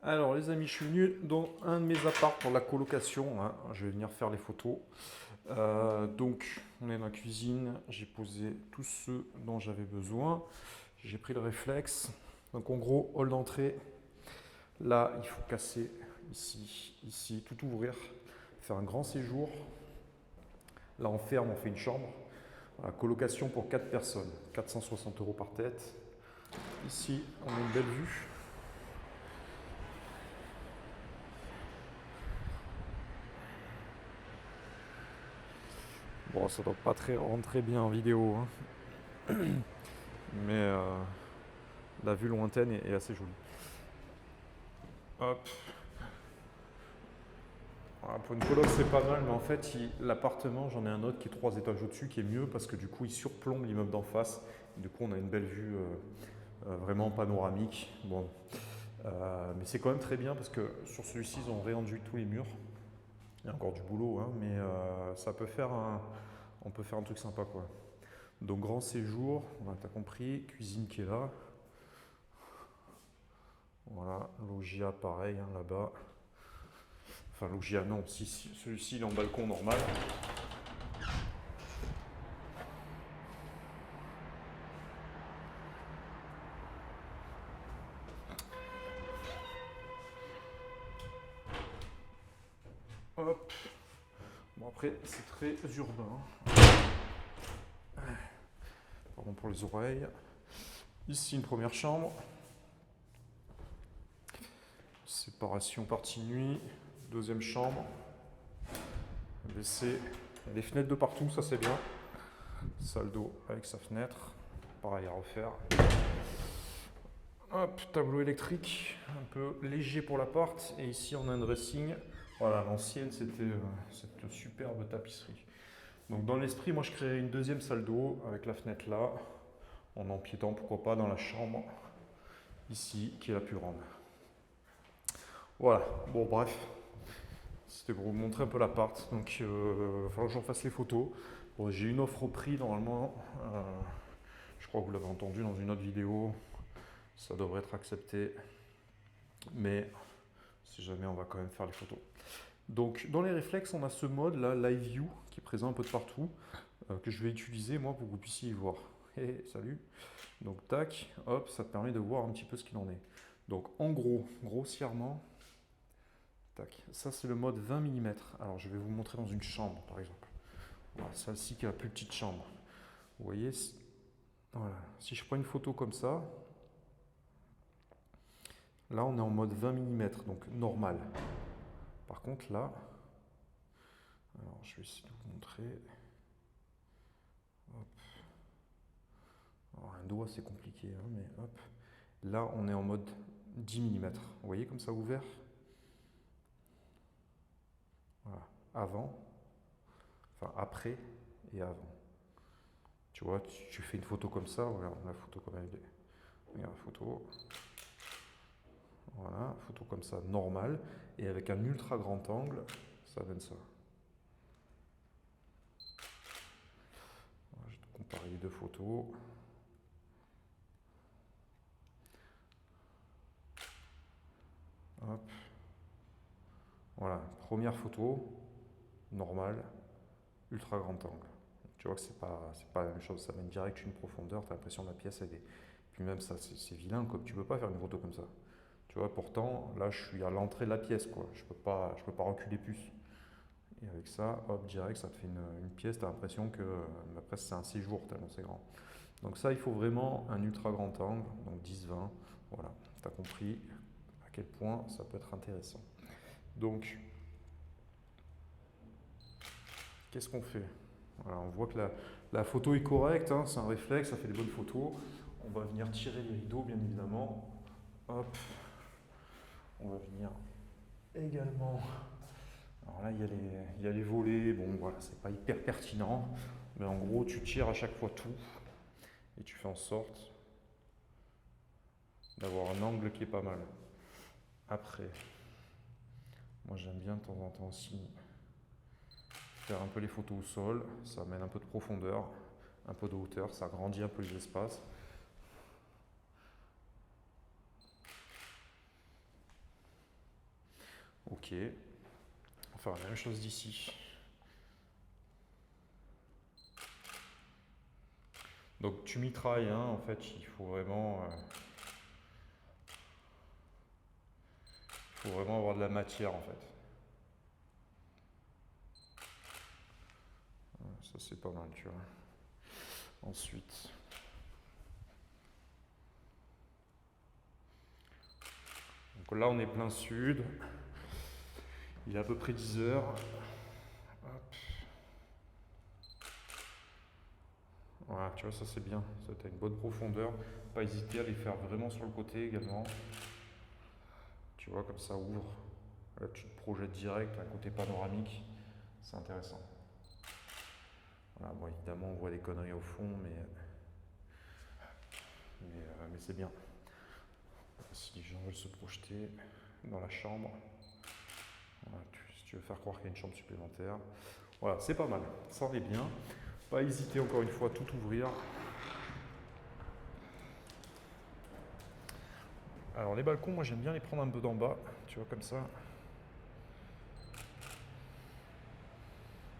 Alors les amis, je suis venu dans un de mes apparts pour la colocation, hein. Je vais venir faire les photos. Donc on est dans la cuisine, j'ai posé tous ceux dont j'avais besoin. J'ai pris le réflexe. Donc en gros, hall d'entrée. Là, il faut casser ici, ici, tout ouvrir, faire un grand séjour. Là on ferme, on fait une chambre. Voilà, colocation pour 4 personnes, 460 € par tête. Ici, on a une belle vue. Bon, ça doit pas rentrer bien en vidéo, hein. Mais la vue lointaine est assez jolie. Hop. Voilà, pour une coloc, c'est pas mal, mais en fait, l'appartement, j'en ai un autre qui est 3 étages au-dessus, qui est mieux parce que du coup, il surplombe l'immeuble d'en face. Du coup, on a une belle vue vraiment panoramique. Bon. Mais c'est quand même très bien parce que sur celui-ci, ils ont réenduit tous les murs. Il y a encore du boulot, hein, mais ça peut faire on peut faire un truc sympa, quoi. Donc, grand séjour, voilà, t'as compris, cuisine qui est là. Voilà, loggia pareil, hein, là-bas. Enfin, loggia non, si, celui-ci il est en balcon normal. Hop. Bon, après, c'est très urbain. Pardon pour les oreilles. Ici, une première chambre. Séparation partie nuit. Deuxième chambre. WC. Il y a des fenêtres de partout, ça c'est bien. Salle d'eau avec sa fenêtre. Pareil à refaire. Hop, tableau électrique, un peu léger pour l'appart. Et ici, on a un dressing. Voilà, l'ancienne, c'était cette superbe tapisserie. Donc, dans l'esprit, moi, je créerais une deuxième salle d'eau avec la fenêtre là, en empiétant, pourquoi pas, dans la chambre ici, qui est la plus grande. Voilà, bon, bref, c'était pour vous montrer un peu l'appart. Donc, il va falloir que j'en fasse les photos. Bon, j'ai une offre au prix, normalement. Je crois que vous l'avez entendu dans une autre vidéo. Ça devrait être accepté. Mais si jamais, on va quand même faire les photos. Donc, dans les réflexes, on a ce mode là, Live View, qui est présent un peu de partout, que je vais utiliser moi pour que vous puissiez y voir. Hey, salut. Donc, tac, hop, ça te permet de voir un petit peu ce qu'il en est. Donc, en gros, grossièrement, tac, ça c'est le mode 20 mm. Alors, je vais vous montrer dans une chambre, par exemple. Voilà, celle-ci qui est la plus petite chambre. Vous voyez, voilà. Si je prends une photo comme ça, là, on est en mode 20 mm, donc normal. Par contre, là, alors je vais essayer de vous montrer. Hop. Alors, un doigt, c'est compliqué, hein, mais hop. Là, on est en mode 10 mm. Vous voyez comme ça ouvert? Voilà. Avant, enfin après et avant. Tu vois, tu fais une photo comme ça, regarde la photo comme elle est. Regarde la photo. Voilà, photo comme ça, normale. Et avec un ultra grand angle, ça donne ça. Voilà, je vais te comparer les deux photos. Hop. Voilà, première photo, normale, ultra grand angle. Tu vois que c'est pas la même chose, ça mène direct une profondeur, tu as l'impression que la pièce elle est. Puis même ça, c'est vilain, comme tu peux pas faire une photo comme ça. Tu vois, pourtant, là je suis à l'entrée de la pièce, quoi. Je peux pas reculer plus. Et avec ça, hop, direct, ça te fait une pièce, tu as l'impression que après c'est un séjour tellement c'est grand. Donc ça, il faut vraiment un ultra grand angle, donc 10-20. Voilà, tu as compris à quel point ça peut être intéressant. Donc, qu'est-ce qu'on fait? Voilà, on voit que la photo est correcte, hein, c'est un réflexe, ça fait des bonnes photos. On va venir tirer les rideaux, bien évidemment. Hop. On va venir également. Alors là, il y a les volets. Bon, voilà, c'est pas hyper pertinent. Mais en gros, tu tires à chaque fois tout. Et tu fais en sorte d'avoir un angle qui est pas mal. Après, moi j'aime bien de temps en temps aussi faire un peu les photos au sol. Ça amène un peu de profondeur, un peu de hauteur. Ça agrandit un peu les espaces. Ok. On va faire la même chose d'ici. Donc tu mitrailles, hein, en fait, il faut vraiment avoir de la matière en fait. Ça c'est pas mal, tu vois. Ensuite, donc là on est plein sud. Il est à peu près 10 heures. Hop. Voilà, tu vois, ça c'est bien. Ça, tu as une bonne profondeur. Pas hésiter à les faire vraiment sur le côté également. Tu vois, comme ça ouvre. Là, tu te projettes direct, un côté panoramique. C'est intéressant. Voilà, bon, évidemment, on voit des conneries au fond, mais c'est bien. Si les gens veulent se projeter dans la chambre, voilà, si tu veux faire croire qu'il y a une chambre supplémentaire, voilà, c'est pas mal. Ça en est bien. Pas hésiter encore une fois à tout ouvrir. Alors les balcons, moi j'aime bien les prendre un peu d'en bas, tu vois, comme ça.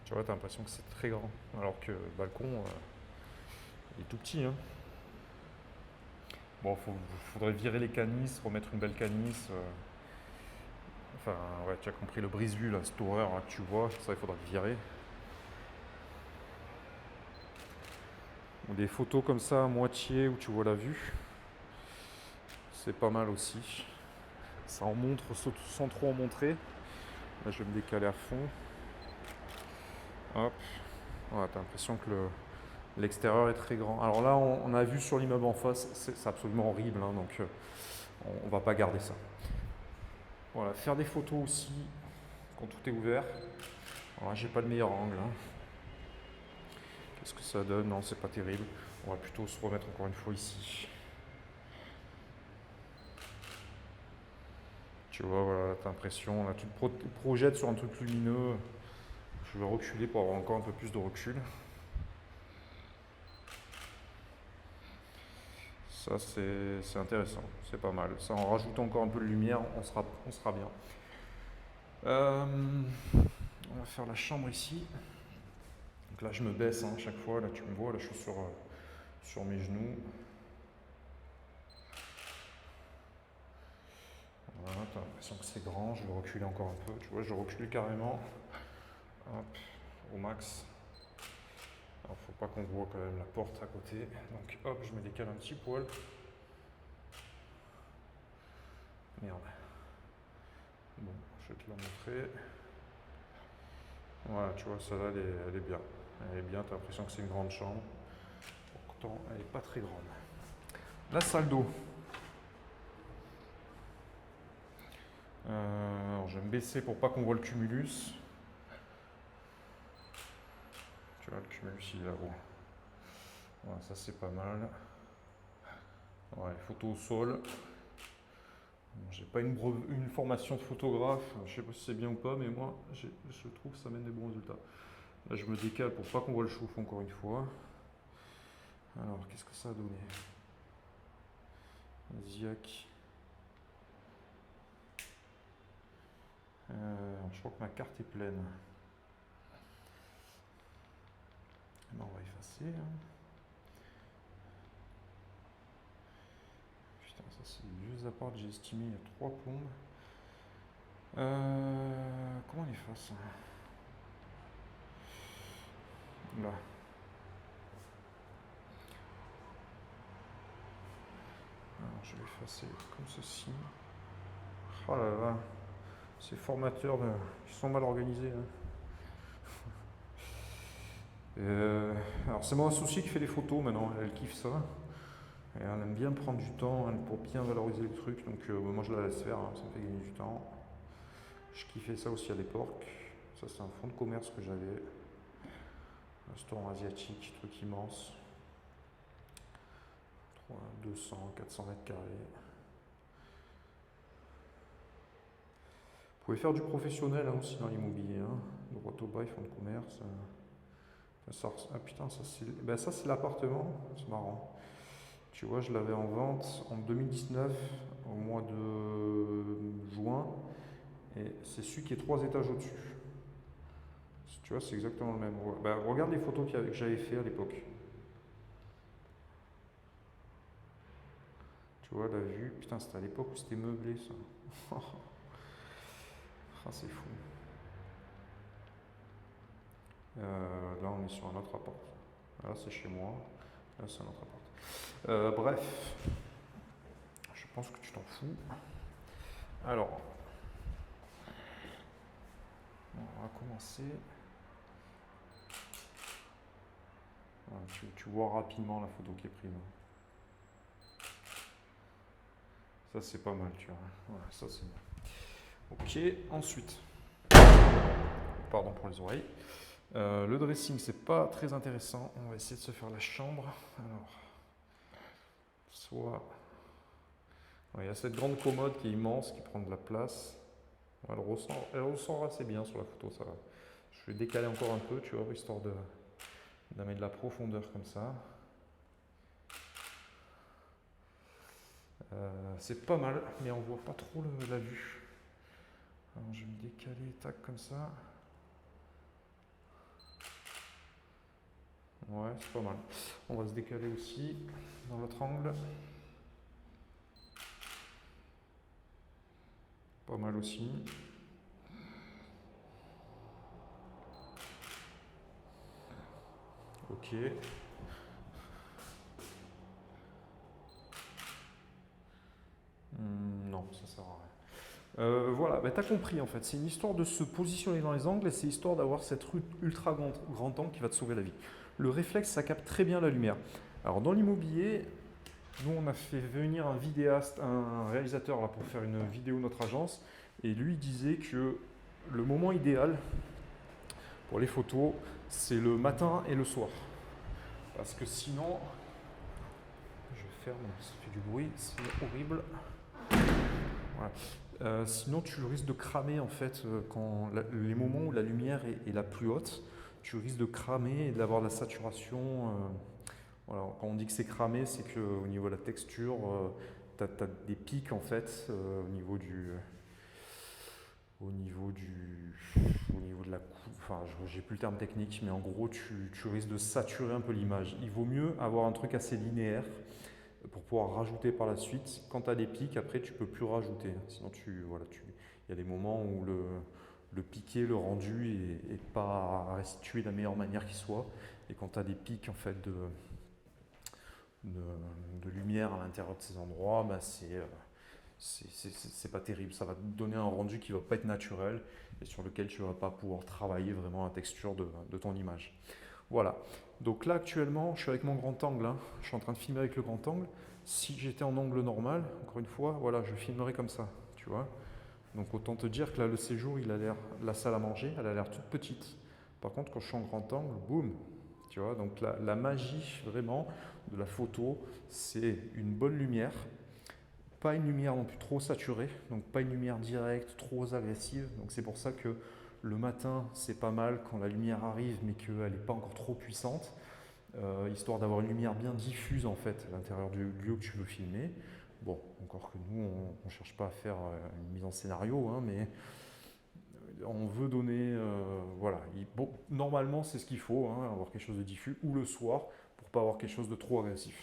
Tu vois, t'as l'impression que c'est très grand, alors que le balcon est tout petit, hein. Bon, faudrait virer les canisses, remettre une belle canisse. Enfin, ouais, tu as compris le brise-vue, là, cette horreur là, que tu vois, ça il faudra le virer. Ou des photos comme ça à moitié où tu vois la vue. C'est pas mal aussi. Ça en montre sans trop en montrer. Là, je vais me décaler à fond. Hop. Voilà, t'as l'impression que l'extérieur est très grand. Alors là, on a vu sur l'immeuble en face, c'est absolument horrible, hein, donc on va pas garder ça. Voilà, faire des photos aussi quand tout est ouvert. Alors là, j'ai pas le meilleur angle, hein. Qu'est-ce que ça donne? Non, c'est pas terrible. On va plutôt se remettre encore une fois ici. Tu vois, voilà, t'as l'impression, là, tu te projettes sur un truc lumineux. Je vais reculer pour avoir encore un peu plus de recul. Ça, c'est intéressant, c'est pas mal. Ça, en rajoutant encore un peu de lumière, on sera bien. On va faire la chambre ici. Donc là, je me baisse, hein, à chaque fois. Là, tu me vois, là, je suis sur mes genoux. Voilà, t'as l'impression que c'est grand. Je vais reculer encore un peu. Tu vois, je recule carrément. Hop, au max. Alors, faut pas qu'on voit quand même la porte à côté. Donc, hop, je me décale un petit poil. Merde. Bon, je vais te la montrer. Voilà, tu vois, celle-là, elle est bien. Elle est bien, t'as l'impression que c'est une grande chambre. Pourtant, elle n'est pas très grande. La salle d'eau. Alors, je vais me baisser pour pas qu'on voit le cumulus. Tu vois, le cumulus, il est là-haut. Voilà, ça c'est pas mal. Ouais, photo au sol. J'ai pas une formation de photographe, je sais pas si c'est bien ou pas, mais moi je trouve que ça mène des bons résultats. Là je me décale pour pas qu'on voit le chauffe encore une fois. Alors qu'est-ce que ça a donné? Ziac. Je crois que ma carte est pleine. Ben, on va effacer. Hein. Putain, ça c'est des vieux apparts que j'ai estimé il y a 3 plombes. Comment on efface? Là. Alors, je vais effacer comme ceci. Oh là là, ces formateurs, ils sont mal organisés. Hein. Alors c'est mon associé qui fait les photos maintenant, elle kiffe ça. Et elle aime bien prendre du temps pour bien valoriser le truc, donc moi je la laisse faire, hein, ça me fait gagner du temps. Je kiffais ça aussi à l'époque. Ça c'est un fonds de commerce que j'avais. Un restaurant asiatique, truc immense. 200, 400 mètres carrés. Vous pouvez faire du professionnel hein, aussi dans l'immobilier. Hein. Droit au bail, fonds de commerce. Ah putain, ça c'est l'appartement, c'est marrant. Tu vois, je l'avais en vente en 2019, au mois de juin, et c'est celui qui est 3 étages au-dessus. Tu vois, c'est exactement le même. Bah, regarde les photos que j'avais fait à l'époque. Tu vois, la vue, putain, c'était à l'époque où c'était meublé, ça. Ah, c'est fou. Là, on est sur un autre appart. Là, c'est chez moi. Là, c'est un autre appart. Bref, je pense que tu t'en fous. Alors, on va commencer. Voilà, tu vois rapidement la photo qui est prise. Ça, c'est pas mal, tu vois. Voilà, ça, c'est bien. Ok, ensuite. Pardon pour les oreilles. Le dressing, c'est pas très intéressant. On va essayer de se faire la chambre. Alors, soit. Il y a cette grande commode qui est immense, qui prend de la place. Elle ressort assez bien sur la photo, ça va. Je vais décaler encore un peu, tu vois, histoire d'amener de la profondeur comme ça. C'est pas mal, mais on voit pas trop la vue. Alors je vais me décaler, tac, comme ça. Ouais, c'est pas mal. On va se décaler aussi dans l'autre angle. Pas mal aussi. Ok. Non, ça sert à rien. Voilà, bah, tu as compris en fait. C'est une histoire de se positionner dans les angles et c'est histoire d'avoir cette ultra grand angle qui va te sauver la vie. Le réflexe, ça capte très bien la lumière. Alors dans l'immobilier, nous on a fait venir un vidéaste, un réalisateur là, pour faire une vidéo de notre agence et lui disait que le moment idéal pour les photos, c'est le matin et le soir. Parce que sinon, je ferme, ça fait du bruit, c'est horrible. Voilà. Sinon, tu risques de cramer en fait quand les moments où la lumière est la plus haute, tu risques de cramer et d'avoir de la saturation. Voilà. Quand on dit que c'est cramé, c'est qu'au niveau de la texture, tu as des pics en fait au niveau de la coupe. Enfin, j'ai plus le terme technique, mais en gros, tu risques de saturer un peu l'image. Il vaut mieux avoir un truc assez linéaire pour pouvoir rajouter par la suite. Quand tu as des pics, après, tu peux plus rajouter. Sinon, il y a des moments où le piqué, le rendu est pas restitué de la meilleure manière qui soit. Et quand tu as des pics en fait de lumière à l'intérieur de ces endroits, bah, c'est pas terrible. Ça va te donner un rendu qui va pas être naturel et sur lequel tu vas pas pouvoir travailler vraiment la texture de ton image. Voilà. Donc là actuellement, je suis avec mon grand angle. Hein. Je suis en train de filmer avec le grand angle. Si j'étais en angle normal, encore une fois, voilà, je filmerais comme ça, tu vois. Donc autant te dire que là, le séjour, il a l'air, la salle à manger, elle a l'air toute petite. Par contre, quand je suis en grand angle, boum, tu vois. Donc la magie vraiment de la photo, c'est une bonne lumière, pas une lumière non plus trop saturée, donc pas une lumière directe, trop agressive. Donc c'est pour ça que le matin, c'est pas mal quand la lumière arrive, mais qu'elle n'est pas encore trop puissante, histoire d'avoir une lumière bien diffuse en fait à l'intérieur du lieu que tu veux filmer. Bon, encore que nous, on ne cherche pas à faire une mise en scénario, hein, mais on veut donner, voilà. Bon, normalement, c'est ce qu'il faut, hein, avoir quelque chose de diffus, ou le soir, pour pas avoir quelque chose de trop agressif.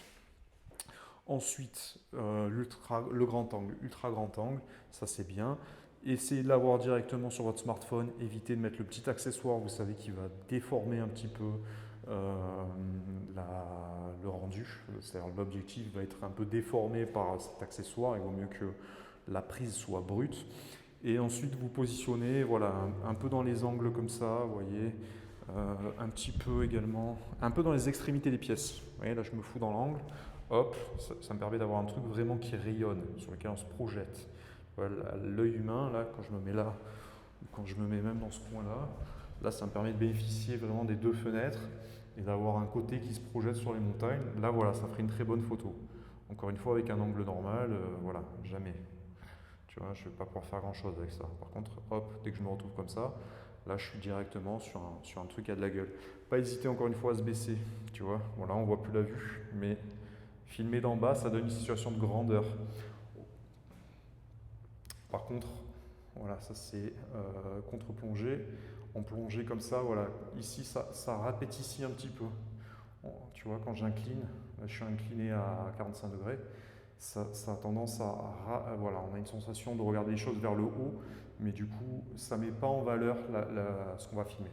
Ensuite, le grand angle, ultra grand angle, ça c'est bien. Essayez de l'avoir directement sur votre smartphone, évitez de mettre le petit accessoire, vous savez, qui va déformer un petit peu le rendu. C'est-à-dire l'objectif va être un peu déformé par cet accessoire, il vaut mieux que la prise soit brute. Et ensuite vous positionnez voilà, un peu dans les angles comme ça, vous voyez, un petit peu également, un peu dans les extrémités des pièces. Vous voyez, là je me fous dans l'angle. Hop, ça me permet d'avoir un truc vraiment qui rayonne, sur lequel on se projette. Voilà, l'œil humain, là, quand je me mets là, ou quand je me mets même dans ce coin-là, là, ça me permet de bénéficier vraiment des deux fenêtres et d'avoir un côté qui se projette sur les montagnes. Là, voilà, ça ferait une très bonne photo. Encore une fois, avec un angle normal, voilà, jamais. Tu vois, je ne vais pas pouvoir faire grand-chose avec ça. Par contre, hop, dès que je me retrouve comme ça, là, je suis directement sur un truc qui a de la gueule. Pas hésiter encore une fois à se baisser, tu vois. Voilà, on voit plus la vue, mais filmer d'en bas, ça donne une situation de grandeur. Par contre, Voilà, ça c'est contre-plongée. En plongée comme ça, voilà. Ici, ça répétit un petit peu. Tu vois, quand j'incline, je suis incliné à 45 degrés, ça a tendance voilà, on a une sensation de regarder les choses vers le haut, mais du coup, ça ne met pas en valeur ce qu'on va filmer.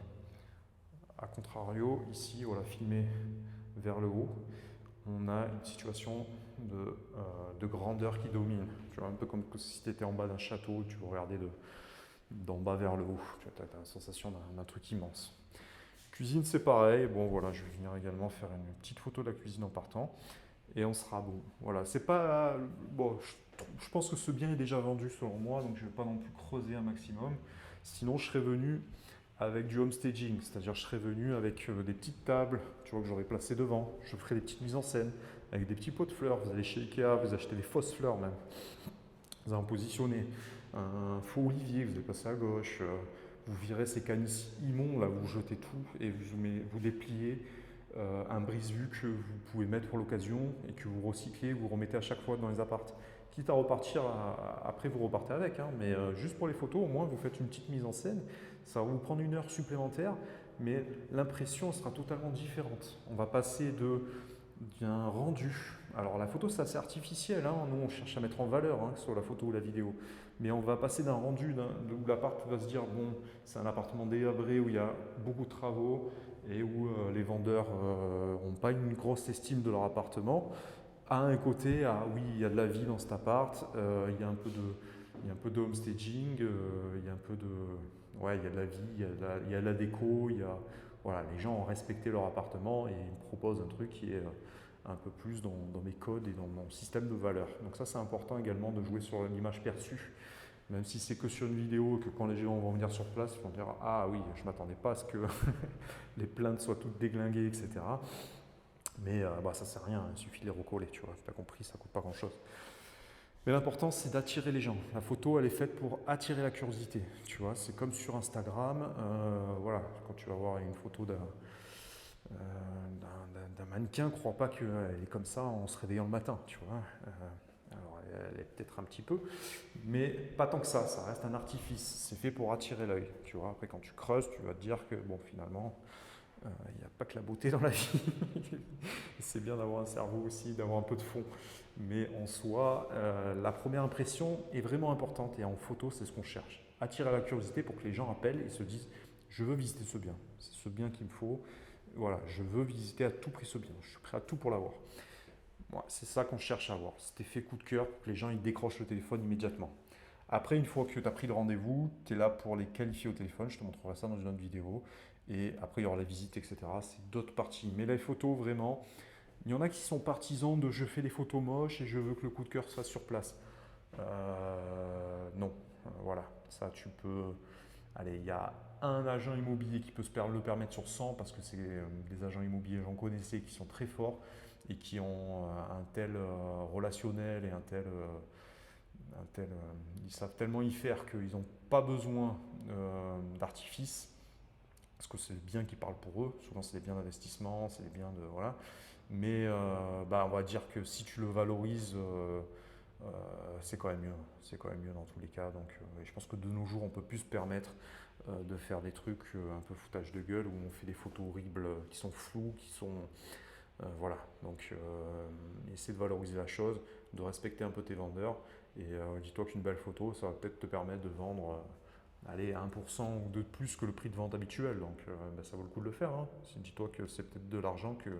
A contrario, ici, voilà, filmé vers le haut, on a une situation de grandeur qui domine. Tu vois, un peu comme si tu étais en bas d'un château, tu regardais d'en bas vers le haut. Tu as la sensation d'un truc immense. Cuisine, c'est pareil. Bon, voilà, je vais venir également faire une petite photo de la cuisine en partant. Et on sera bon. Voilà, c'est pas. Bon, je pense que ce bien est déjà vendu selon moi, donc je ne vais pas non plus creuser un maximum. Sinon, je serais venu avec du home staging, c'est-à-dire je serais venu avec des petites tables, tu vois, que j'aurais placées devant. Je ferais des petites mises en scène avec des petits pots de fleurs. Vous allez chez Ikea, vous achetez des fausses fleurs même. Vous allez en positionner un faux olivier, vous allez passer à gauche. Vous virez ces canisses immondes, là, vous jetez tout et vous dépliez un brise-vue que vous pouvez mettre pour l'occasion et que vous recyclez, vous remettez à chaque fois dans les appartes. Quitte à repartir, après vous repartez avec, hein, mais juste pour les photos, au moins vous faites une petite mise en scène. Ça va vous prendre 1 heure supplémentaire, mais l'impression sera totalement différente. On va passer d'un rendu. Alors la photo c'est assez artificiel, hein. Nous on cherche à mettre en valeur, hein, que ce soit la photo ou la vidéo, mais on va passer d'un rendu où l'appart va se dire bon c'est un appartement délabré où il y a beaucoup de travaux et où les vendeurs n'ont pas une grosse estime de leur appartement, à un côté oui il y a de la vie dans cet appart, il y a un peu de home staging, il y a un peu de ouais il y a de la vie, il y a de la déco, voilà, les gens ont respecté leur appartement et ils me proposent un truc qui est un peu plus dans mes codes et dans mon système de valeurs. Donc ça c'est important également de jouer sur l'image perçue, même si c'est que sur une vidéo, que quand les gens vont venir sur place, ils vont dire ah oui, je ne m'attendais pas à ce que les plaintes soient toutes déglinguées, etc. Mais ça sert à rien, il suffit de les recoller, tu vois, tu as compris, ça coûte pas grand chose. Mais l'important, c'est d'attirer les gens. La photo, elle est faite pour attirer la curiosité. Tu vois, c'est comme sur Instagram. Voilà, quand tu vas voir une photo d'un mannequin, crois pas qu'elle est comme ça en se réveillant le matin. Tu vois. Alors, elle est peut-être un petit peu, mais pas tant que ça reste un artifice. C'est fait pour attirer l'œil. Tu vois. Après, quand tu creuses, tu vas te dire que, bon, finalement, il n'y a pas que la beauté dans la vie. C'est bien d'avoir un cerveau aussi, d'avoir un peu de fond. Mais en soi, la première impression est vraiment importante et en photo, c'est ce qu'on cherche. Attirer la curiosité pour que les gens appellent et se disent je veux visiter ce bien, c'est ce bien qu'il me faut. Voilà, je veux visiter à tout prix ce bien, je suis prêt à tout pour l'avoir. Voilà, c'est ça qu'on cherche à avoir, cet effet coup de cœur pour que les gens ils décrochent le téléphone immédiatement. Après, une fois que tu as pris le rendez-vous, tu es là pour les qualifier au téléphone. Je te montrerai ça dans une autre vidéo. Et après, il y aura la visite, etc. C'est d'autres parties. Mais les photos, vraiment, il y en a qui sont partisans de je fais des photos moches et je veux que le coup de cœur soit sur place. Non, voilà. Ça, tu peux. Allez, il y a un agent immobilier qui peut le permettre sur 100 parce que c'est des agents immobiliers, j'en connaissais, qui sont très forts et qui ont un tel relationnel et ils savent tellement y faire qu'ils n'ont pas besoin d'artifice, parce que c'est des biens qui parlent pour eux. Souvent, c'est des biens d'investissement, c'est des biens de. Voilà. Mais on va dire que si tu le valorises, c'est quand même mieux. C'est quand même mieux dans tous les cas. Donc, je pense que de nos jours, on peut plus se permettre de faire des trucs un peu foutage de gueule où on fait des photos horribles qui sont floues, qui sont. Voilà. Donc, essaie de valoriser la chose, de respecter un peu tes vendeurs. Et dis-toi qu'une belle photo, ça va peut-être te permettre de vendre allez, 1% ou de plus que le prix de vente habituel. Donc ça vaut le coup de le faire. Hein. Dis-toi que c'est peut-être de l'argent que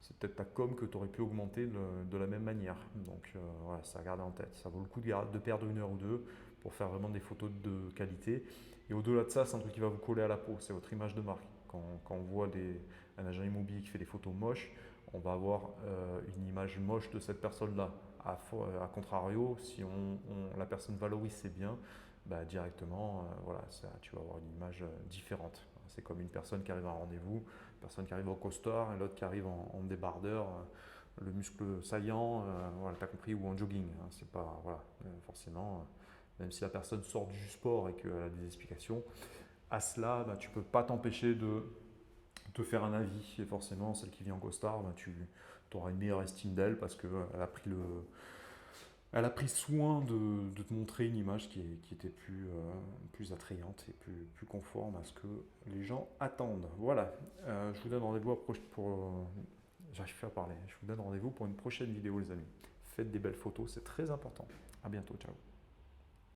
c'est peut-être ta com que tu aurais pu augmenter de la même manière. Donc voilà, ça à garder en tête. Ça vaut le coup de perdre 1 heure ou deux pour faire vraiment des photos de qualité. Et au-delà de ça, c'est un truc qui va vous coller à la peau. C'est votre image de marque. Quand on voit un agent immobilier qui fait des photos moches, on va avoir une image moche de cette personne-là. À contrario, si la personne valorise ses biens, bah, directement, voilà, tu vas avoir une image différente. C'est comme une personne qui arrive à un rendez-vous, une personne qui arrive au costard et l'autre qui arrive en débardeur, le muscle saillant, voilà, tu as compris, ou en jogging. Hein, c'est pas, voilà, forcément, même si la personne sort du sport et qu'elle a des explications, à cela, bah, tu ne peux pas t'empêcher de te faire un avis. Et forcément, celle qui vient en costard, bah, tu auras une meilleure estime d'elle parce qu'elle a pris Elle a pris soin de te montrer une image qui était plus attrayante et plus conforme à ce que les gens attendent. Voilà, je vous donne rendez-vous j'arrive pas à parler. Je vous donne rendez-vous pour une prochaine vidéo, les amis. Faites des belles photos, c'est très important. À bientôt, ciao.